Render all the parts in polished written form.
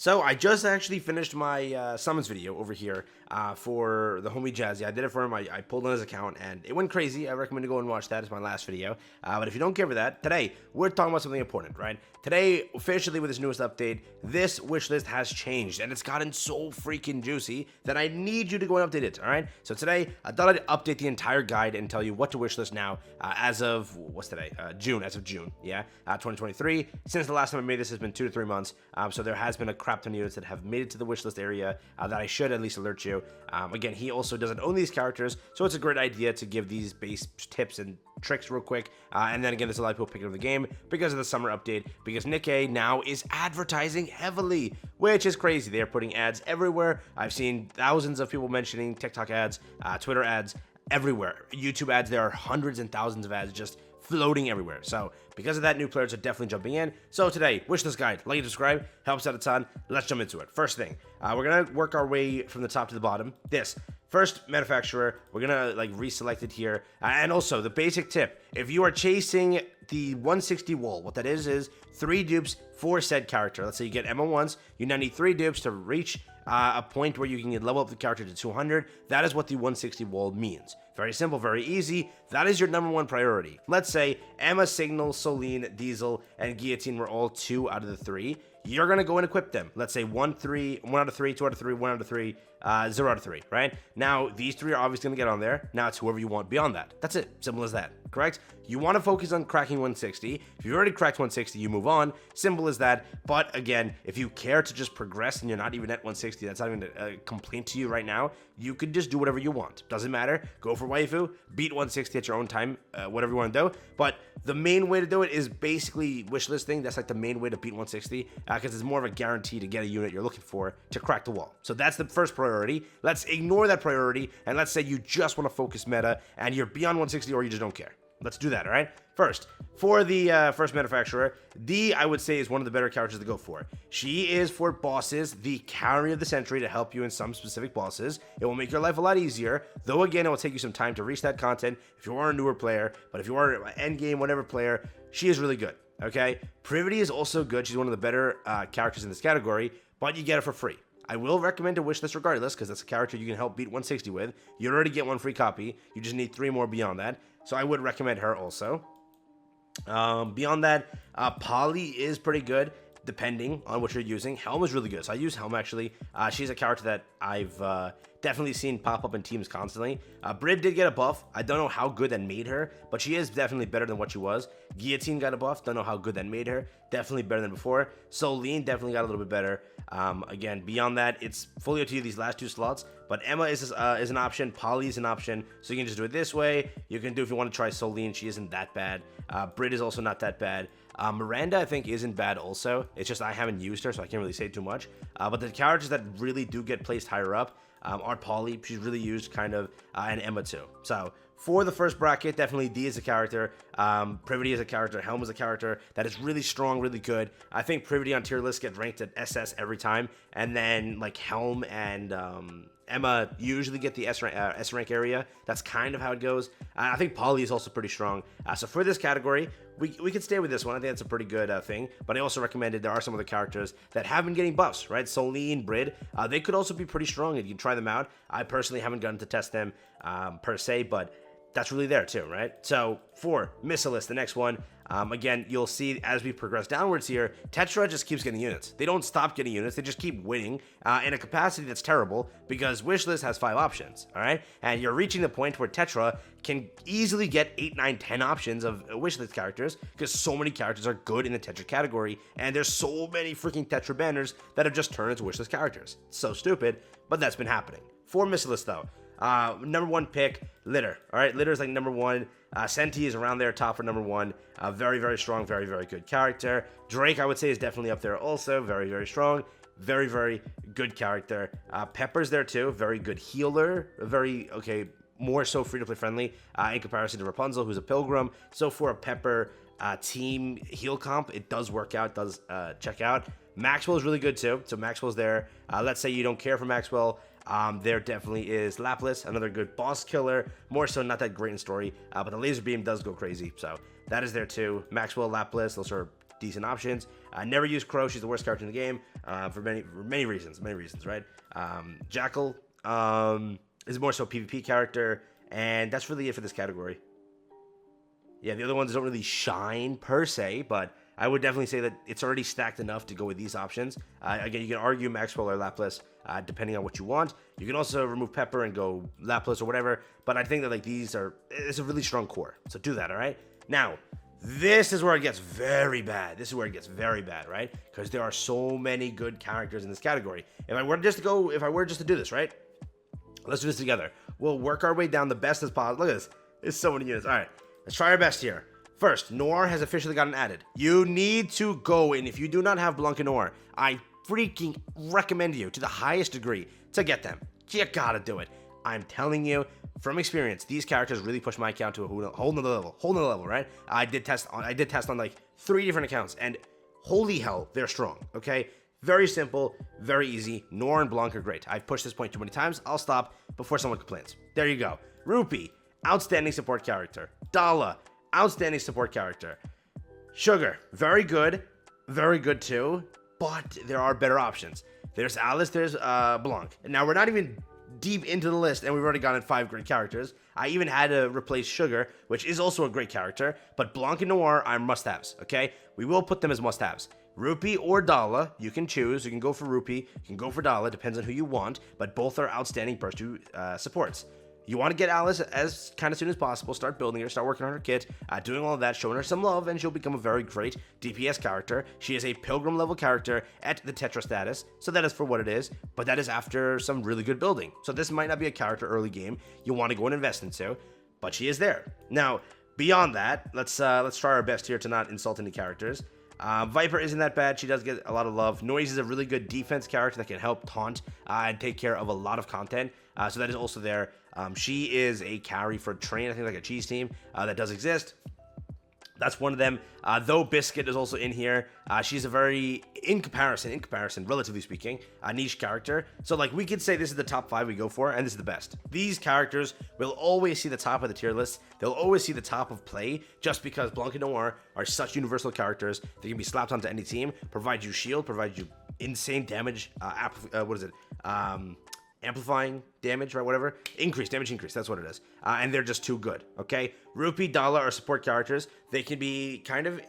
So I just actually finished my summons video over here for the homie Jazzy. I did it for him. I pulled on his account and it went crazy. I recommend you go and watch that. It's my last video. But if you don't care for that, today we're talking about something important, right? Today, officially with this newest update, this wish list has changed and it's gotten so freaking juicy that I need you to go and update it, all right? So today, I thought I'd update the entire guide and tell you what to wish list now as of, what's today? June, as of June, yeah? 2023. Since the last time I made this has been 2 to 3 months, so there has been a crap ton of units that have made it to the wishlist area that I should at least alert you. Again, he also doesn't own these characters, so it's a great idea to give these base tips and tricks real quick. And then again, there's a lot of people picking up the game because of the summer update, because Nikke now is advertising heavily, which is crazy. They're putting ads everywhere. I've seen thousands of people mentioning TikTok ads, Twitter ads, everywhere. YouTube ads, there are hundreds and thousands of ads just floating everywhere. So because of that, new players are definitely jumping in. So today, wishlist guide, like and subscribe, helps out a ton. Let's jump into it. First thing, we're gonna work our way from the top to the bottom. This first manufacturer, we're gonna like reselect it here. And also the basic tip, if you are chasing the 160 wall, what that is 3 dupes for said character. Let's say you get Emma once, you now need 3 dupes to reach a point where you can level up the character to 200. That is what the 160 wall means. Very simple, very easy. That is your number 1 priority. Let's say Emma, Signal, Soline, Diesel, and Guillotine were all 2 out of the 3. You're gonna go and equip them. Let's say 1 out of 3, 2 out of 3, 1 out of 3, 0 out of 3, right? Now, these 3 are obviously gonna get on there. Now it's whoever you want beyond that. That's it, simple as that, correct? You wanna focus on cracking 160. If you've already cracked 160, you move on, simple as that. But again, if you care to just progress and you're not even at 160, that's not even a complaint to you right now, you could just do whatever you want. Doesn't matter, go for waifu, beat 160 at your own time, whatever you wanna do. But the main way to do it is basically wishlisting. That's like the main way to beat 160, because it's more of a guarantee to get a unit you're looking for to crack the wall. So that's the first priority. Let's ignore that priority, and let's say you just want to focus meta, and you're beyond 160, or you just don't care. Let's do that, all right? First, for the first manufacturer, D, I would say, is one of the better characters to go for. She is, for bosses, the carry of the century to help you in some specific bosses. It will make your life a lot easier, though again, it will take you some time to reach that content if you are a newer player, but if you are an endgame, whatever player, she is really good, okay? Privity is also good. She's one of the better characters in this category, but you get it for free. I will recommend a wish list regardless, because that's a character you can help beat 160 with. You already get 1 free copy. You just need 3 more beyond that. So I would recommend her also. Beyond that, Polly is pretty good, depending on what you're using. Helm is really good. So I use Helm, actually. She's a character that I've definitely seen pop up in teams constantly. Brid did get a buff. I don't know how good that made her, but she is definitely better than what she was. Guillotine got a buff. Don't know how good that made her. Definitely better than before. Soline definitely got a little bit better. Again, beyond that, it's fully up to you these last 2 slots, but Emma is an option. Polly is an option, so you can just do it this way. You can do, if you want to try Soline, she isn't that bad. Brid is also not that bad. Miranda, I think, isn't bad also. It's just I haven't used her, so I can't really say too much. But the characters that really do get placed higher up are Polly. She's really used, kind of, and Emma too. So for the first bracket, definitely D is a character, Privity is a character, Helm is a character that is really strong, really good. I think Privity on tier lists get ranked at SS every time, and then like Helm and Emma usually get the S rank area. That's kind of how it goes. I think Polly is also pretty strong. So for this category, we could stay with this one. I think that's a pretty good thing. But I also recommended there are some other characters that have been getting buffs, right? Soline, Brid, they could also be pretty strong, and you can try them out. I personally haven't gotten to test them per se, but that's really there too, right? So for WISHLIST, the next one, again, you'll see as we progress downwards here, Tetra just keeps getting units. They don't stop getting units, they just keep winning in a capacity that's terrible, because WISHLIST has 5 options, all right? And you're reaching the point where Tetra can easily get 8, 9, 10 options of WISHLIST characters, because so many characters are good in the Tetra category, and there's so many freaking Tetra banners that have just turned into WISHLIST characters. It's so stupid, but that's been happening. For WISHLIST though, number 1 pick, Litter. All right, Litter is like number 1. Senti is around there, top for number 1. Very, very strong, very, very good character. Drake, I would say, is definitely up there also. Very, very strong. Very, very good character. Pepper's there too. Very good healer. Very, okay, more so free-to-play friendly in comparison to Rapunzel, who's a pilgrim. So for a Pepper team heal comp, it does work out, does check out. Maxwell is really good too. So Maxwell's there. Let's say you don't care for Maxwell. There definitely is Lapis, another good boss killer, more so not that great in story, but the laser beam does go crazy, so that is there too. Maxwell, Lapis, those are decent options. Never use Crow. She's the worst character in the game for many reasons, right? Jackal is more so a PvP character, and that's really it for this category. Yeah, the other ones don't really shine per se, but I would definitely say that it's already stacked enough to go with these options. Again, you can argue Maxwell or Lapras, depending on what you want. You can also remove Pepper and go Lapras or whatever, but I think that like it's a really strong core. So do that, all right? Now, this is where it gets very bad. This is where it gets very bad, right? Because there are so many good characters in this category. If I were just to do this, right? Let's do this together. We'll work our way down the best as possible. Look at this. There's so many units. All right, let's try our best here. First, Noir has officially gotten added. You need to go, and if you do not have Blanc and Noir, I freaking recommend you to the highest degree to get them. You gotta do it. I'm telling you, from experience, these characters really push my account to a whole nother level, right? I did test on like 3 different accounts, and holy hell, they're strong, okay? Very simple, very easy. Noir and Blanc are great. I've pushed this point too many times. I'll stop before someone complains. There you go. Rupee, outstanding support character. Dala, outstanding support character. Sugar, very good too, but there are better options. There's Alice, there's Blanc. Now we're not even deep into the list, and we've already gotten 5 great characters. I even had to replace Sugar, which is also a great character, but Blanc and Noir are must-haves, okay? We will put them as must-haves. Rupee or Dala, you can choose. You can go for Rupee, you can go for Dala, depends on who you want, but both are outstanding burst 2 supports. You want to get Alice as kind of soon as possible, start building her, start working on her kit, doing all of that, showing her some love, and she'll become a very great DPS character. She is a Pilgrim level character at the Tetra status, so that is for what it is, but that is after some really good building. So this might not be a character early game you want to go and invest into, but she is there. Now, beyond that, let's try our best here to not insult any characters. Viper isn't that bad. She does get a lot of love. Noise is a really good defense character that can help taunt and take care of a lot of content. So that is also there. She is a carry for Train, I think like a cheese team that does exist. That's one of them. Though Biscuit is also in here, she's a very, in comparison, relatively speaking, a niche character. So like we could say this is the top 5 we go for, and this is the best. These characters will always see the top of the tier list. They'll always see the top of play, just because Blanc and Noir are such universal characters. They can be slapped onto any team, provide you shield, provide you insane damage. Amplifying damage, right? Whatever. Damage increase. That's what it is. And they're just too good. Okay. Rupee, Dala are support characters. They can be kind of,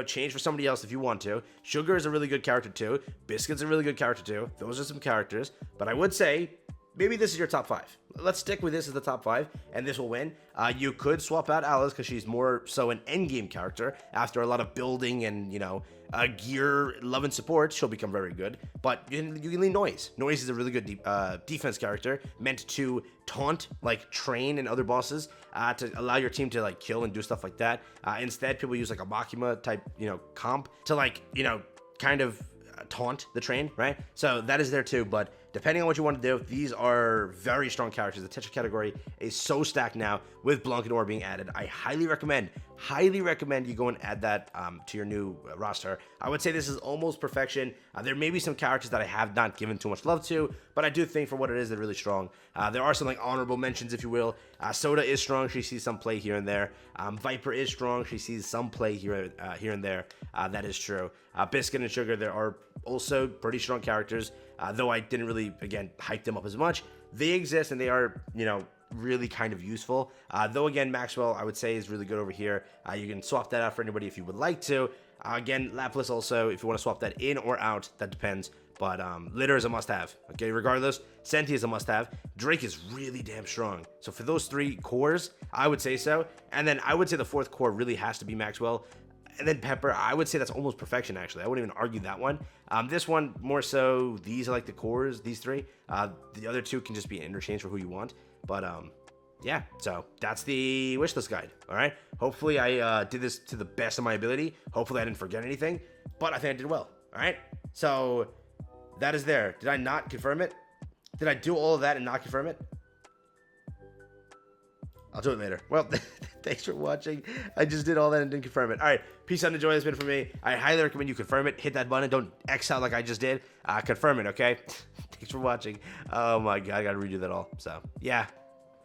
changed for somebody else if you want to. Sugar is a really good character too. Biscuit's a really good character too. Those are some characters. But I would say maybe this is your top 5. Let's stick with this as the top 5, and this will win. You could swap out Alice because she's more so an endgame character. After a lot of building and, gear, love, and support, she'll become very good. But you can leave Noise. Noise is a really good defense character, meant to taunt, like, Train and other bosses, to allow your team to, like, kill and do stuff like that. Instead, people use, like, a Makima type, comp to, like, kind of taunt the Train, right? So that is there too, but depending on what you want to do, these are very strong characters. The Tetra category is so stacked now with Blanc and Noir being added. I highly recommend you go and add that to your new roster. I would say this is almost perfection. There may be some characters that I have not given too much love to, but I do think for what it is, they're really strong. There are some like honorable mentions, if you will. Soda is strong. She sees some play here and there. Viper is strong. She sees some play here and there. That is true. Biscuit and Sugar, there are also pretty strong characters, though I didn't really, again, hype them up as much. They exist, and they are, really kind of useful. Though, again, Maxwell, I would say, is really good over here. You can swap that out for anybody if you would like to. Again, Lapras also, if you want to swap that in or out, that depends. But Litter is a must-have, okay? Regardless, Senti is a must-have. Drake is really damn strong. So for those 3 cores, I would say so. And then I would say the 4th core really has to be Maxwell. And then Pepper, I would say that's almost perfection, actually. I wouldn't even argue that one. This one, more so, these are like the cores, these 3. The other 2 can just be interchanged for who you want. But, yeah, so that's the wish list guide, all right? Hopefully I did this to the best of my ability. Hopefully I didn't forget anything, but I think I did well, all right? So that is there. Did I not confirm it? Did I do all of that and not confirm it? I'll do it later. Well, thanks for watching. I just did all that and didn't confirm it. All right, peace out and enjoy. That's been for me. I highly recommend you confirm it. Hit that button. Don't X out like I just did. Confirm it, okay? Thanks for watching. Oh, my God. I got to redo that all. So, yeah.